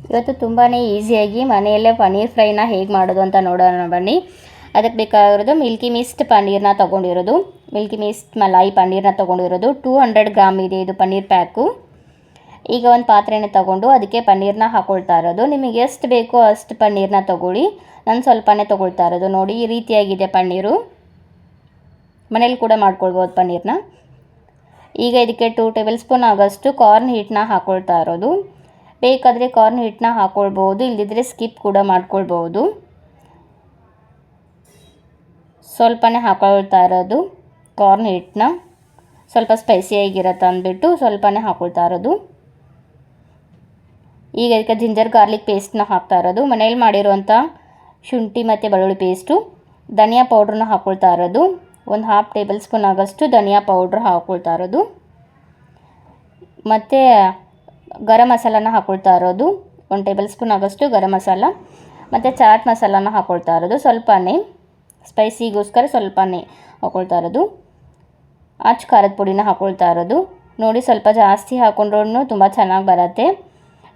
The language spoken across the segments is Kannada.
ಇವತ್ತು ತುಂಬಾ ಈಸಿಯಾಗಿ ಮನೆಯಲ್ಲೇ ಪನ್ನೀರ್ ಫ್ರೈನ ಹೇಗೆ ಮಾಡೋದು ಅಂತ ನೋಡೋಣ ಬನ್ನಿ. ಅದಕ್ಕೆ ಬೇಕಾಗಿರೋದು ಮಿಲ್ಕಿ ಮಿಸ್ಟ್ ಪನ್ನೀರ್ನ ತೊಗೊಂಡಿರೋದು, ಮಿಲ್ಕಿ ಮಿಸ್ಟ್ ಮಲಾಯಿ ಪನ್ನೀರ್ನ ತೊಗೊಂಡಿರೋದು. 200 ಗ್ರಾಮ್ ಇದೆ ಇದು ಪನ್ನೀರ್ ಪ್ಯಾಕು. ಈಗ ಒಂದು ಪಾತ್ರೆನ ತೊಗೊಂಡು ಅದಕ್ಕೆ ಪನ್ನೀರ್ನ ಹಾಕ್ಕೊಳ್ತಾ ಇರೋದು. ನಿಮಗೆ ಎಷ್ಟು ಬೇಕೋ ಅಷ್ಟು ಪನ್ನೀರ್ನ ತೊಗೊಳ್ಳಿ. ನಾನು ಸ್ವಲ್ಪನೇ ತೊಗೊಳ್ತಾ ಇರೋದು. ನೋಡಿ ಈ ರೀತಿಯಾಗಿದೆ ಪನ್ನೀರು. ಮನೇಲಿ ಕೂಡ ಮಾಡ್ಕೊಳ್ಬೋದು ಪನ್ನೀರ್ನ. ಈಗ ಇದಕ್ಕೆ 2 ಟೇಬಲ್ ಸ್ಪೂನ್ ಆಗೋಷ್ಟು ಕಾರ್ನ್ ಹಿಟ್ಟನ್ನ ಹಾಕ್ಕೊಳ್ತಾ ಇರೋದು. ಬೇಕಾದರೆ ಕಾರ್ನ್ ಹಿಟ್ಟನ್ನ ಹಾಕ್ಕೊಳ್ಬೋದು, ಇಲ್ಲದಿದ್ದರೆ ಸ್ಕಿಪ್ ಕೂಡ ಮಾಡ್ಕೊಳ್ಬೋದು. ಸ್ವಲ್ಪನೇ ಹಾಕ್ಕೊಳ್ತಾ ಇರೋದು ಕಾರ್ನ್ ಹಿಟ್ಟನ್ನ, ಸ್ವಲ್ಪ ಸ್ಪೈಸಿಯಾಗಿರತ್ತೆ ಅಂದ್ಬಿಟ್ಟು ಸ್ವಲ್ಪನೇ ಹಾಕ್ಕೊಳ್ತಾ ಇರೋದು. ಈಗ ಇದಕ್ಕೆ ಜಿಂಜರ್ ಗಾರ್ಲಿಕ್ ಪೇಸ್ಟನ್ನ ಹಾಕ್ತಾ ಇರೋದು. ಮನೇಲಿ ಮಾಡಿರುವಂಥ ಶುಂಠಿ ಮತ್ತು ಬೆಳ್ಳುಳ್ಳಿ ಪೇಸ್ಟು. ಧನಿಯಾ ಪೌಡ್ರನ್ನ ಹಾಕ್ಕೊಳ್ತಾ ಇರೋದು. ಒಂದು 1/2 ಟೇಬಲ್ ಸ್ಪೂನ್ ಆಗೋಷ್ಟು ಧನಿಯಾ ಪೌಡ್ರ್ ಹಾಕ್ಕೊಳ್ತಾ ಇರೋದು. ಮತ್ತು ಗರಂ ಮಸಾಲಾನ ಹಾಕ್ಕೊಳ್ತಾ ಇರೋದು. 1 ಟೇಬಲ್ ಸ್ಪೂನ್ ಆಗೋಷ್ಟು ಗರಂ ಮಸಾಲ ಮತ್ತು ಚಾಟ್ ಮಸಾಲಾನ ಹಾಕ್ಕೊಳ್ತಾ ಇರೋದು. ಸ್ವಲ್ಪನೇ ಸ್ಪೈಸಿಗೋಸ್ಕರ ಸ್ವಲ್ಪನೇ ಹಾಕ್ಕೊಳ್ತಾ ಇರೋದು. ಖಾರದ ಪುಡಿನ ಹಾಕ್ಕೊಳ್ತಾ ಇರೋದು. ನೋಡಿ ಸ್ವಲ್ಪ ಜಾಸ್ತಿ ಹಾಕ್ಕೊಂಡ್ರೂ ತುಂಬ ಚೆನ್ನಾಗಿ ಬರುತ್ತೆ,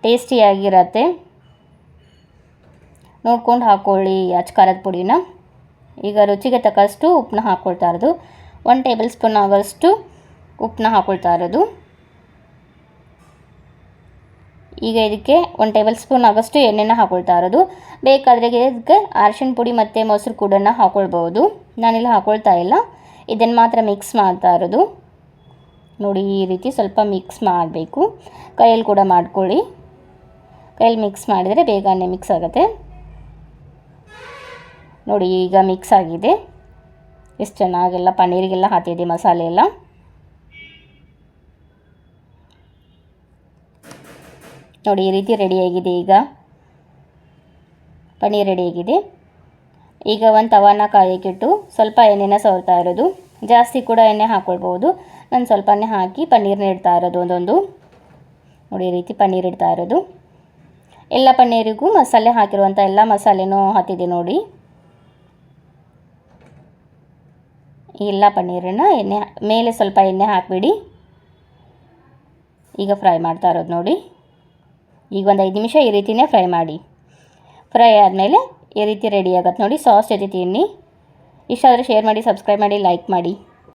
ಟೇಸ್ಟಿಯಾಗಿರತ್ತೆ. ನೋಡ್ಕೊಂಡು ಹಾಕ್ಕೊಳ್ಳಿ ಖಾರದ ಪುಡಿನ. ಈಗ ರುಚಿಗೆ ತಕ್ಕಷ್ಟು ಉಪ್ಪನ್ನ ಹಾಕ್ಕೊಳ್ತಾ ಇರೋದು. 1 ಟೇಬಲ್ ಸ್ಪೂನ್ ಆಗೋಷ್ಟು ಉಪ್ಪನ್ನ ಹಾಕ್ಕೊಳ್ತಾ ಇರೋದು. ಈಗ ಇದಕ್ಕೆ 1 ಟೇಬಲ್ ಸ್ಪೂನ್ ಆಗೋಷ್ಟು ಎಣ್ಣೆನ ಹಾಕ್ಕೊಳ್ತಾ ಇರೋದು. ಬೇಕಾದರೆ ಇದಕ್ಕೆ ಅರಿಶಿಣ ಪುಡಿ ಮತ್ತು ಮೊಸರು ಕೂಡ ಹಾಕ್ಕೊಳ್ಬೋದು. ನಾನಿಲ್ಲಿ ಹಾಕ್ಕೊಳ್ತಾ ಇಲ್ಲ, ಇದನ್ನು ಮಾತ್ರ ಮಿಕ್ಸ್ ಮಾಡ್ತಾ ಇರೋದು. ನೋಡಿ ಈ ರೀತಿ ಸ್ವಲ್ಪ ಮಿಕ್ಸ್ ಮಾಡಬೇಕು. ಕೈಯಲ್ಲಿ ಕೂಡ ಮಾಡ್ಕೊಳ್ಳಿ. ಕೈಯಲ್ಲಿ ಮಿಕ್ಸ್ ಮಾಡಿದರೆ ಬೇಗನೆ ಮಿಕ್ಸ್ ಆಗುತ್ತೆ. ನೋಡಿ ಈಗ ಮಿಕ್ಸ್ ಆಗಿದೆ. ಎಷ್ಟು ಚೆನ್ನಾಗೆಲ್ಲ ಪನ್ನೀರಿಗೆಲ್ಲ ಹಾಕಿದೆ ಮಸಾಲೆ ಎಲ್ಲ. ನೋಡಿ ಈ ರೀತಿ ರೆಡಿಯಾಗಿದೆ. ಈಗ ಪನ್ನೀರ್ ರೆಡಿಯಾಗಿದೆ. ಈಗ ಒಂದು ತವಾನ ಕಾಯಕ್ಕಿಟ್ಟು ಸ್ವಲ್ಪ ಎಣ್ಣೆನ ಸವರ್ತಾ ಇರೋದು. ಜಾಸ್ತಿ ಕೂಡ ಎಣ್ಣೆ ಹಾಕ್ಕೊಳ್ಬೋದು. ನಾನು ಸ್ವಲ್ಪನೇ ಹಾಕಿ ಪನ್ನೀರ್ನ ಇಡ್ತಾ ಇರೋದು ಒಂದೊಂದು. ನೋಡಿ ಈ ರೀತಿ ಪನ್ನೀರ್ ಇಡ್ತಾ ಇರೋದು. ಎಲ್ಲ ಪನ್ನೀರಿಗೂ ಮಸಾಲೆ ಹಾಕಿರುವಂಥ ಎಲ್ಲ ಮಸಾಲೆನೂ ಹಾಕಿದೆ ನೋಡಿ. ಎಲ್ಲ ಪನ್ನೀರನ್ನು ಎಣ್ಣೆ ಮೇಲೆ ಸ್ವಲ್ಪ ಎಣ್ಣೆ ಹಾಕಿಬಿಡಿ. ಈಗ ಫ್ರೈ ಮಾಡ್ತಾ ಇರೋದು ನೋಡಿ. ಈಗ ಒಂದು 5 ನಿಮಿಷ ಈ ರೀತಿಯೇ ಫ್ರೈ ಮಾಡಿ. ಫ್ರೈ ಆದಮೇಲೆ ಈ ರೀತಿ ರೆಡಿ ಆಗುತ್ತೆ ನೋಡಿ. ಸಾಸ್ ಜೊತೆ ತಿನ್ನಿ. ಇಷ್ಟ ಆದರೆ ಶೇರ್ ಮಾಡಿ, ಸಬ್ಸ್ಕ್ರೈಬ್ ಮಾಡಿ, ಲೈಕ್ ಮಾಡಿ.